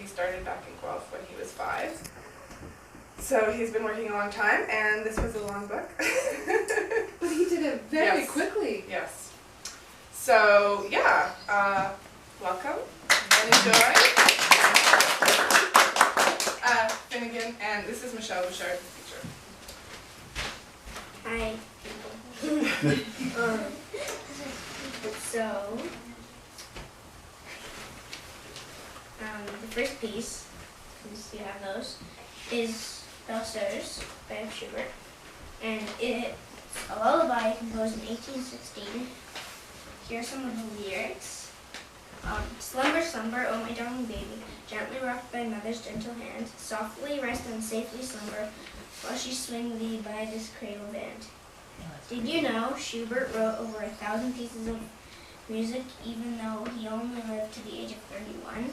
he started back in Guelph when he was 5. So he's been working a long time, and this was a long book. But he did it very quickly. Yes. So, yeah, welcome and enjoy. Finnegan, and this is Michelle Bouchard, the teacher. Hi. The first piece, since you have those, is Bellstairs by Schubert, and it's a lullaby composed in 1816. Here are some of the lyrics. Slumber, slumber, oh my darling baby, gently rocked by mother's gentle hand, softly rest and safely slumber, while she swing thee by this cradle band. Did you know Schubert wrote over 1,000 pieces of music, even though he only lived to the age of 31?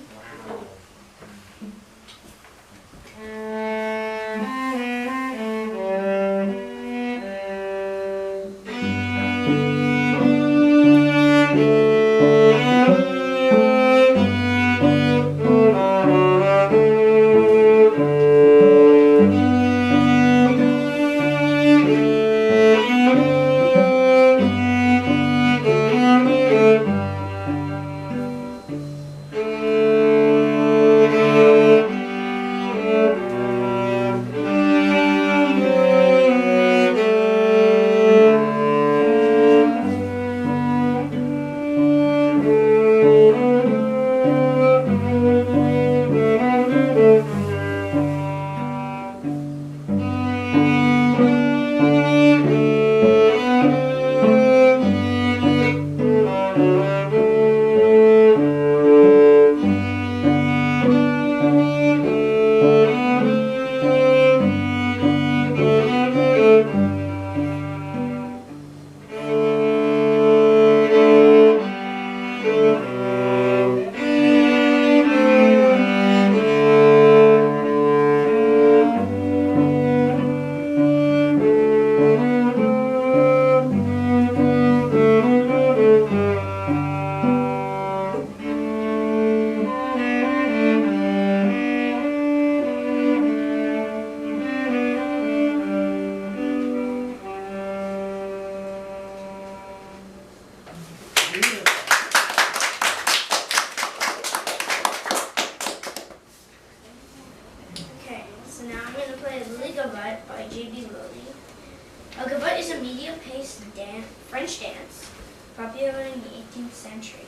French dance, popular in the 18th century.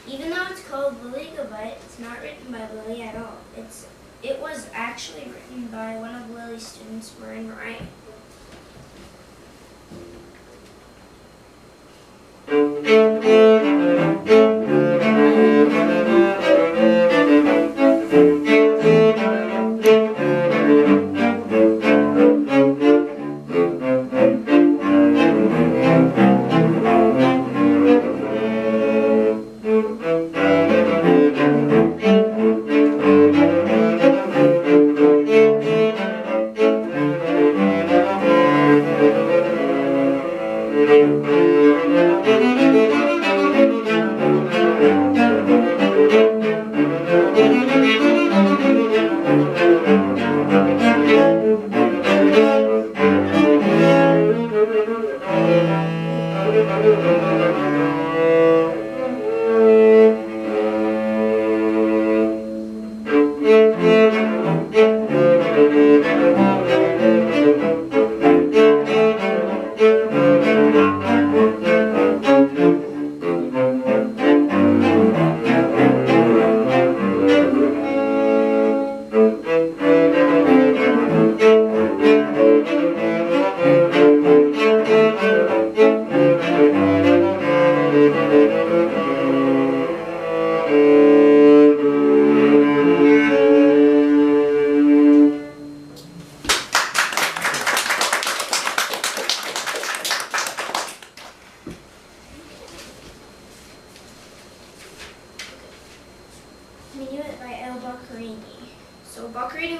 Even though it's called Lily Gavotte, it's not written by Lily at all. It was actually written by one of Lily's students, Marin Ryan.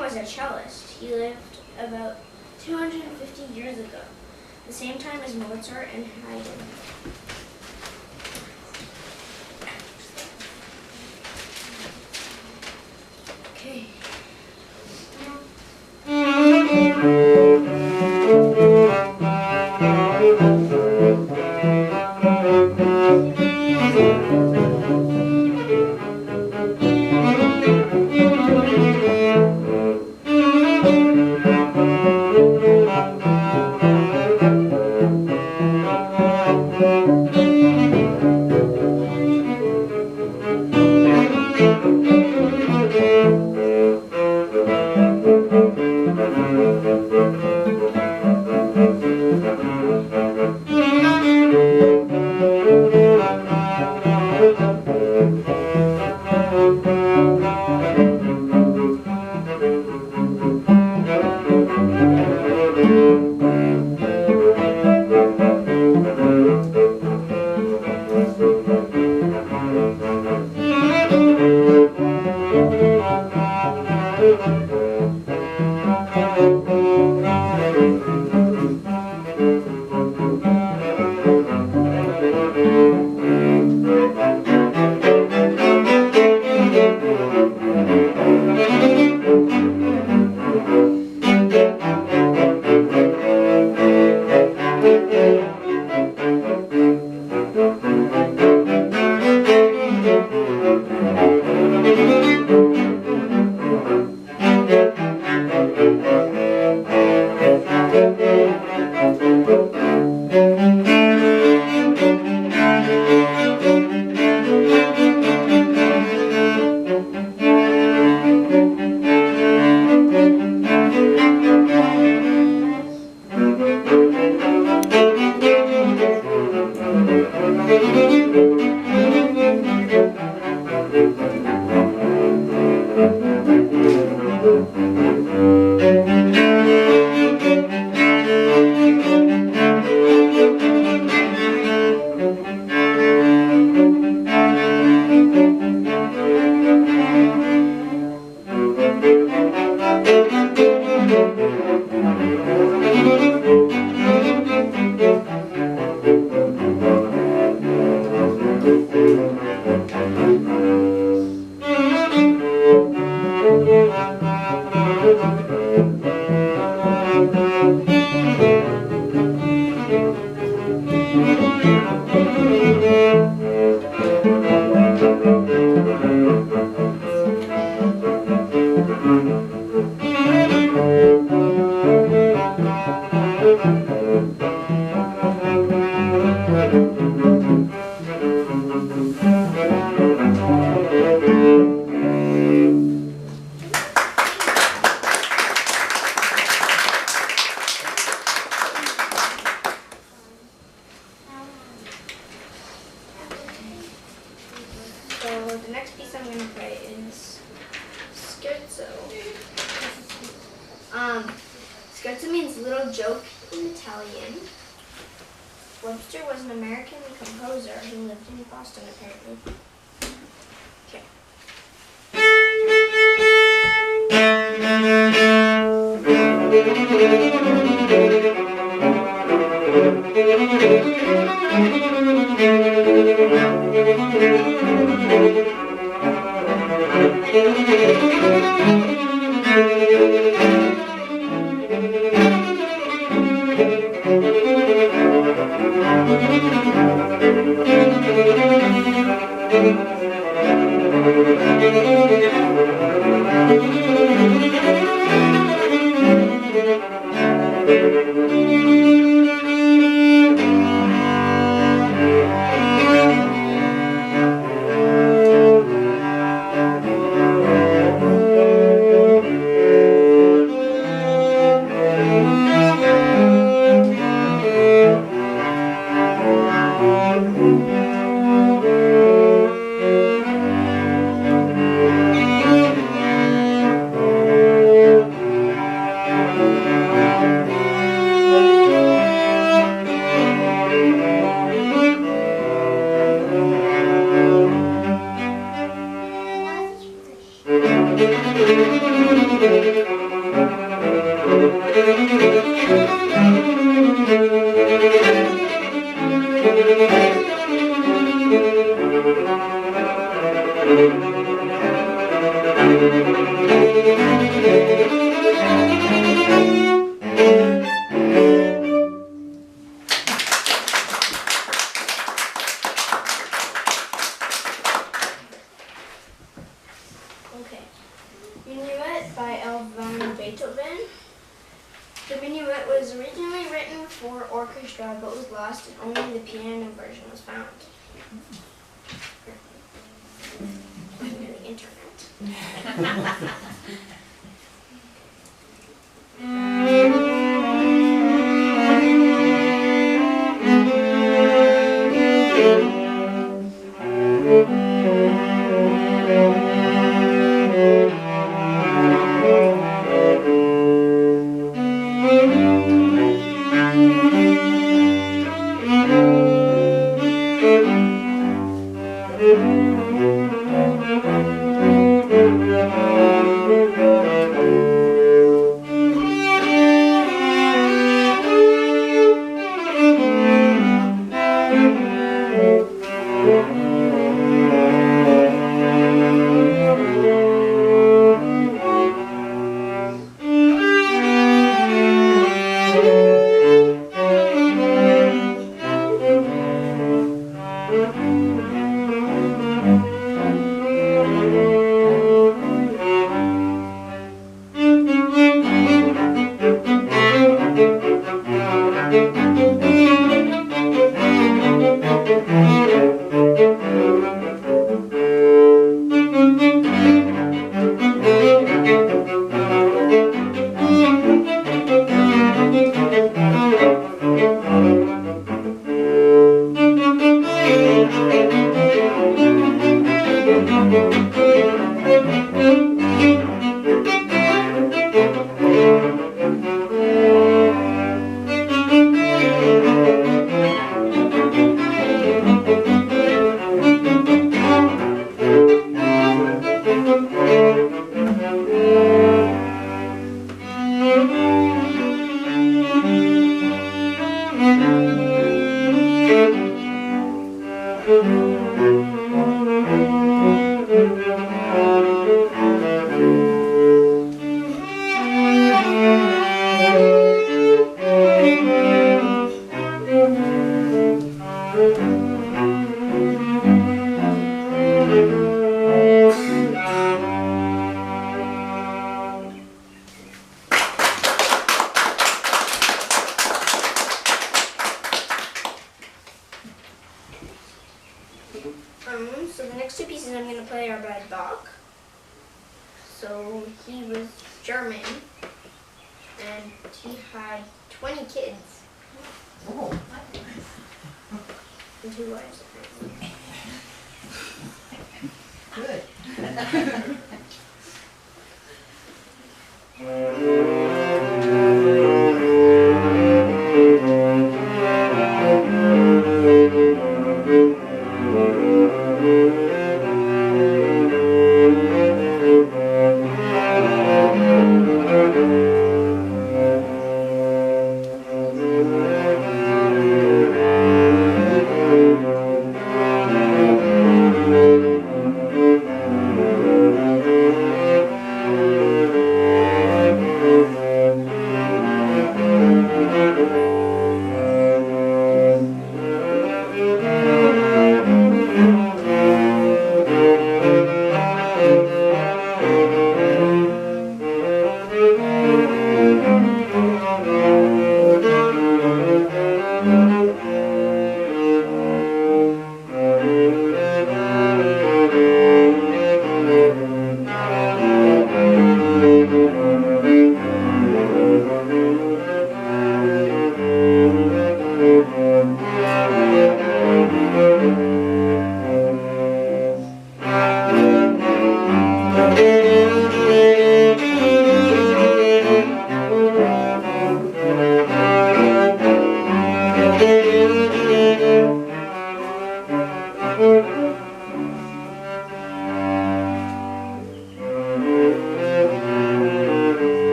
Was a cellist. He lived about 250 years ago, the same time as Mozart and Haydn. So the next piece I'm going to play is scherzo. Scherzo means little joke in Italian. Webster was an American composer who lived in Boston, apparently. Okay. for orchestra but was lost and only the piano version was found. On the internet. So the next two pieces I'm going to play are by Bach. So he was German, and he had 20 kids. Oh. And 2 wives. Good.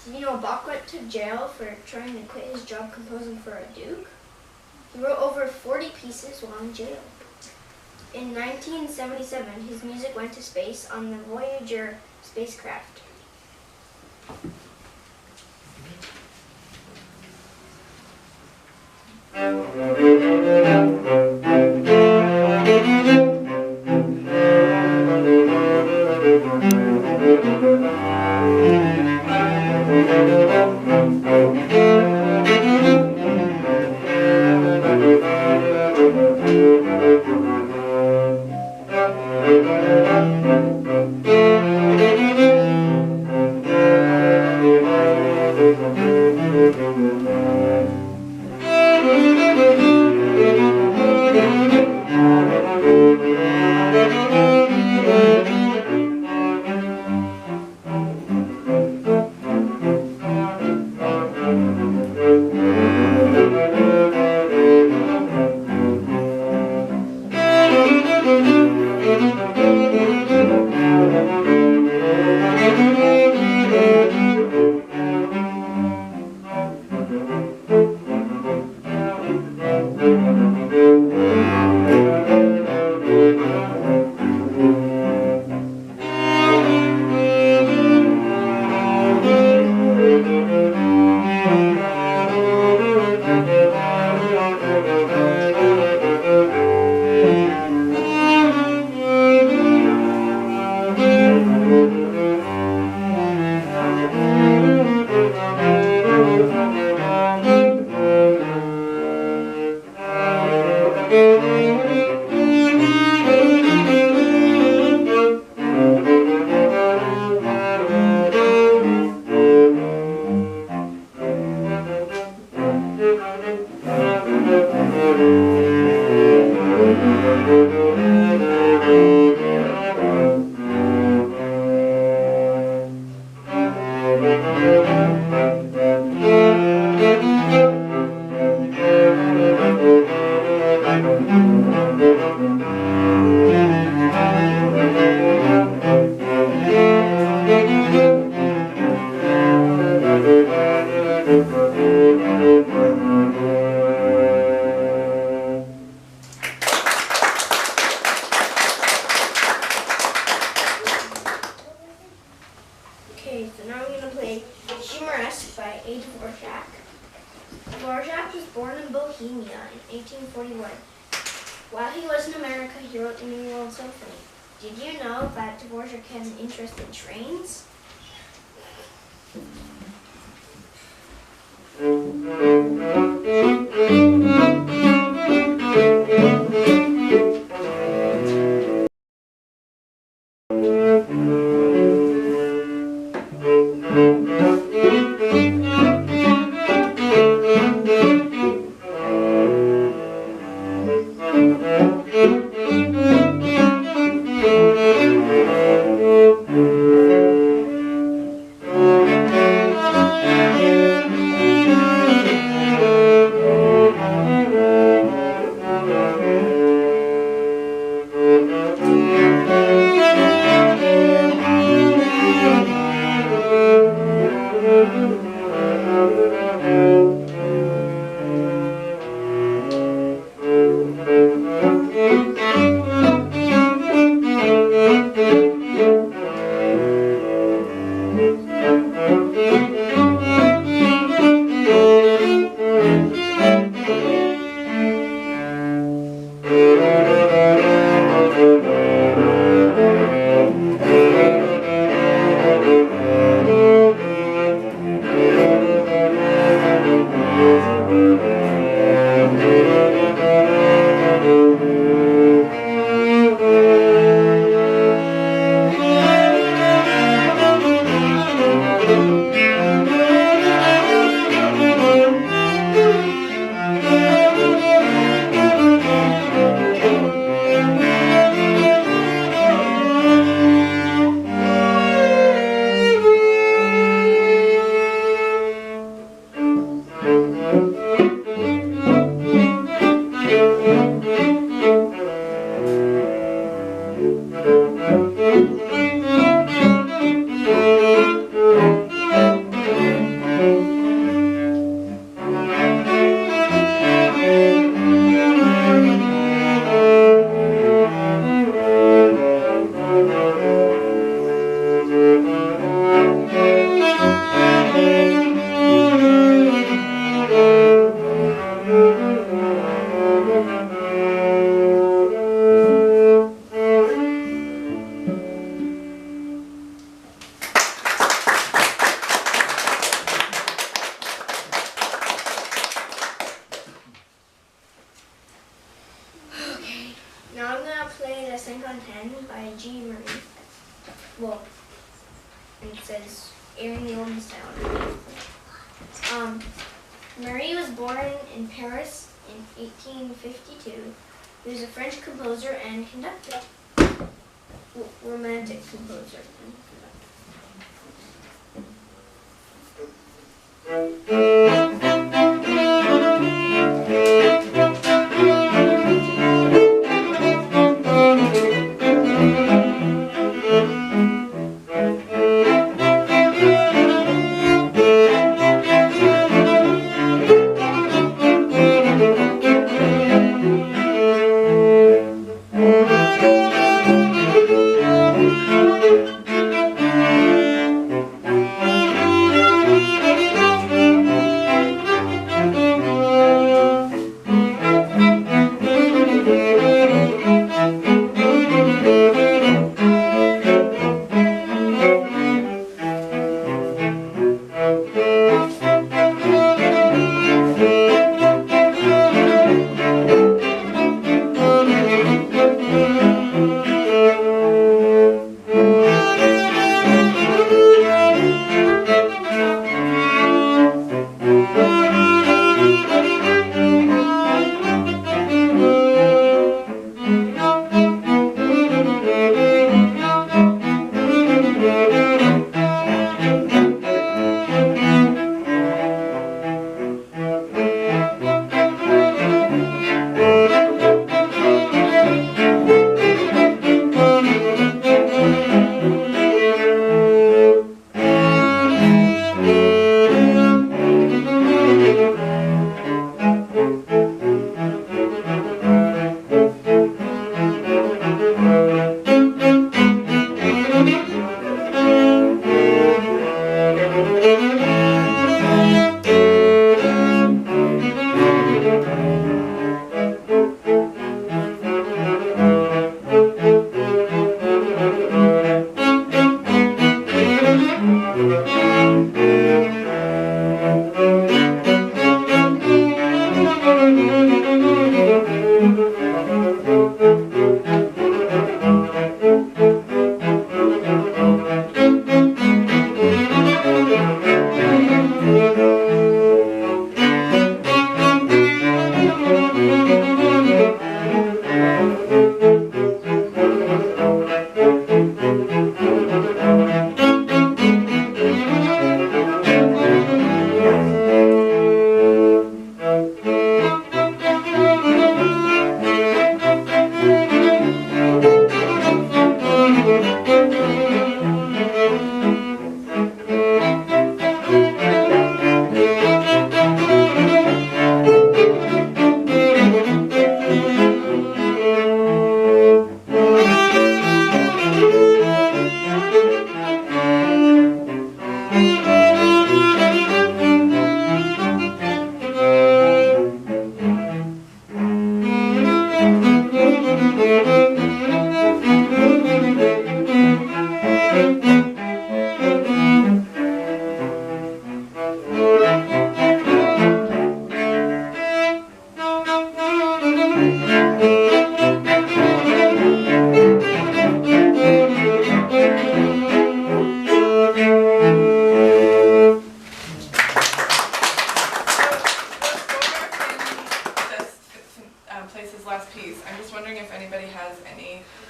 So, you know, Bach went to jail for trying to quit his job composing for a duke. He wrote over 40 pieces while in jail. In 1977, his music went to space on the Voyager spacecraft. Okay, so now I'm going to play Humorous by A. Dvorak. Dvorak was born in Bohemia in 1841. While he was in America, he wrote the New World Symphony. Did you know that Dvorak had an interest in trains? well, and it says airing the oldies town. Marie was born in Paris in 1852. He was a French composer and conductor. Romantic composer and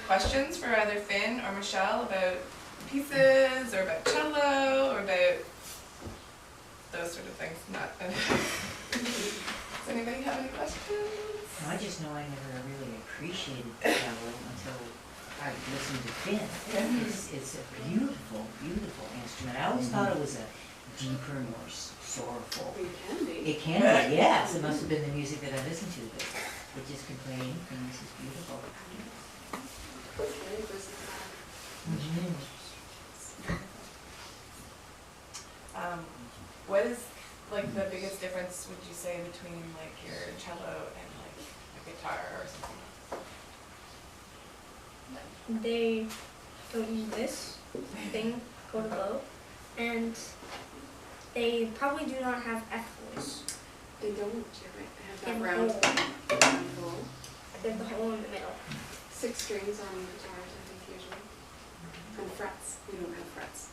questions for either Finn or Michelle about pieces or about cello or about those sort of things? Not. Does anybody have any questions? I just know I never really appreciated cello until I listened to Finn. It's a beautiful, beautiful instrument. I always thought it was a deeper, more sorrowful. It can be. It can be, yes. It must have been the music that I listened to, but it just can play anything. This is beautiful. Very versatile. What is like the biggest difference, would you say, between like your cello and like a guitar or something? They don't use this thing called a bow, and they probably do not have F holes. They don't, you're right. They have In that the round hole. hole. They have the hole in the middle. 6 strings on guitars, I think, usually. And frets, we don't have frets.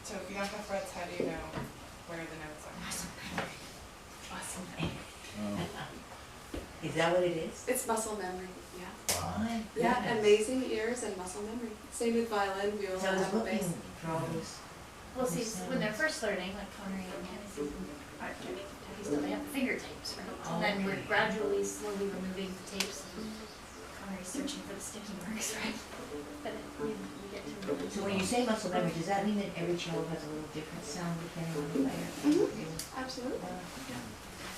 So if you don't have frets, how do you know where the notes are? Muscle Is that what it is? It's muscle memory, yeah. My Yeah, goodness. amazing ears and muscle memory. Same with violin, viola, So I was and looking bass. for all those. Well, see, when they're first learning, like Connery and Hennessy, still they have the finger tapes, right? And then we're gradually, slowly removing the tapes, and Connery's searching for the sticky marks, right? But we get to really. So when you say muscle memory, does that mean that every cello has a little different sound depending on the player? Absolutely. Uh,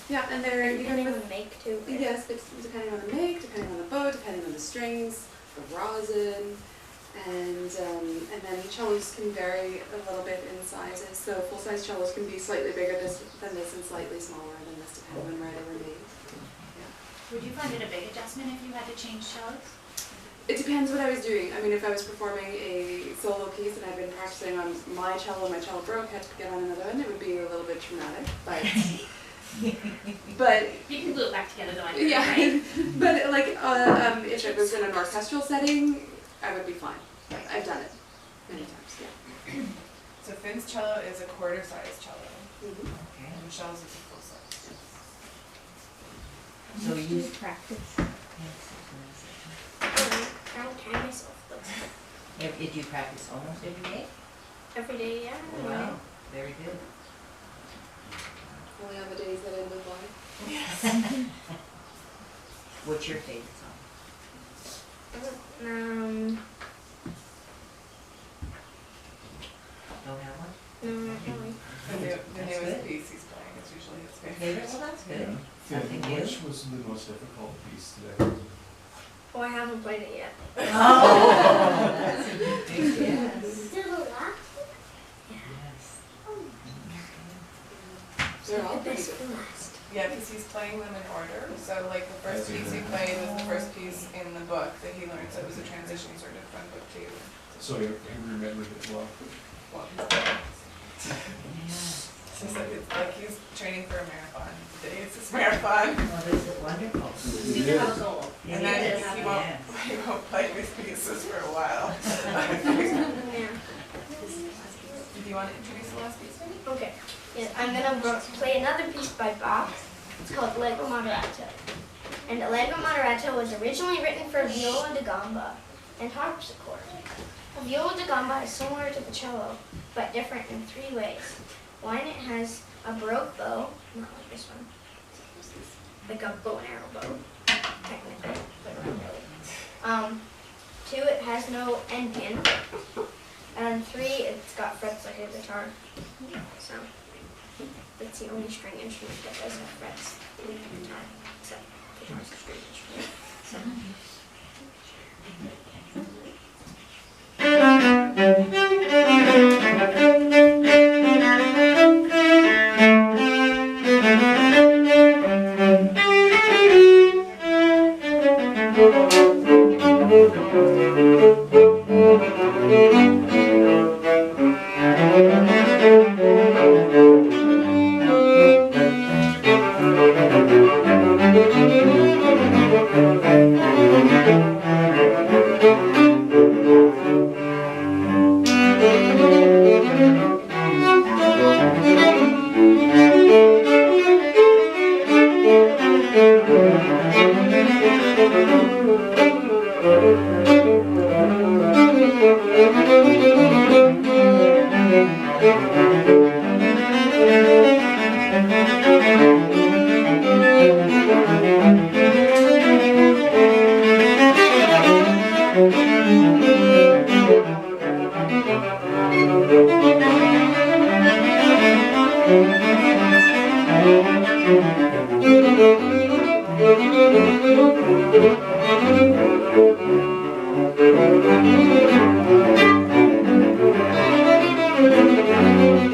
Yeah, and they're Depending even on with, the make too. yes, but depending on the make, depending on the bow, depending on the strings, the rosin, and then cellos can vary a little bit in sizes. So full-size cellos can be slightly bigger than this and slightly smaller than this, depending on where they were made. Would you find it a big adjustment if you had to change cellos? It depends what I was doing. I mean, if I was performing a solo piece and I'd been practicing on my cello and my cello broke, had to get on another one, it would be a little bit traumatic. But You can glue it back together though, I yeah, right? but like if it was in an orchestral setting, I would be fine. I've done it many times. Yeah. So Finn's cello is a quarter-size cello, Mm-hmm. Okay. and Michelle's is a full-size. So you use practice. yes, I don't time myself, but did you practice almost every day? every day, yeah. Wow, very good. Only on the days that I live life. What's your favorite song? Don't have one? No, not really. The That's newest good. piece he's playing is usually his favorite. Favorite? Well, that's good. Something Finn, new. which was the most difficult piece today? Oh, I haven't played it yet. Oh, that's a good thing, yes. Still a lot? Yes. They're all The pretty best good. for last. Yeah, because he's playing them in order. So like the first piece he played was the first piece in the book that he learned. So it was a transition sort of from book two. So you remembered it well. Well, he's playing. Yes. So it's like he's training for a marathon. Today it's his marathon. Well, this is wonderful. Speak of household. And then Yes, he yes. won't play these pieces for a while. Yeah. Do you want to introduce the last piece maybe? Okay. Yeah, I'm gonna play another piece by Bach. It's called Allegro Moderato. And Allegro Moderato was originally written for viola da gamba and harpsichord. A viola da gamba is similar to the cello, but different in 3 ways. 1, it has a baroque bow, not like this one, like a bow and arrow bow, technically, but not really. 2, it has no end pin, and 3, it's got frets like a guitar. So that's the only string instrument that does have frets, like a guitar, except guitar's a string instrument. So. Thank you.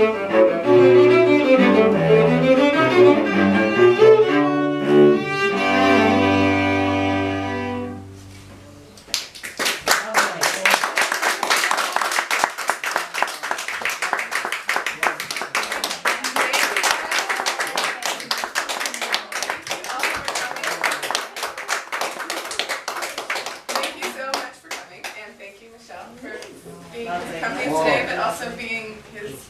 piece today, but also being his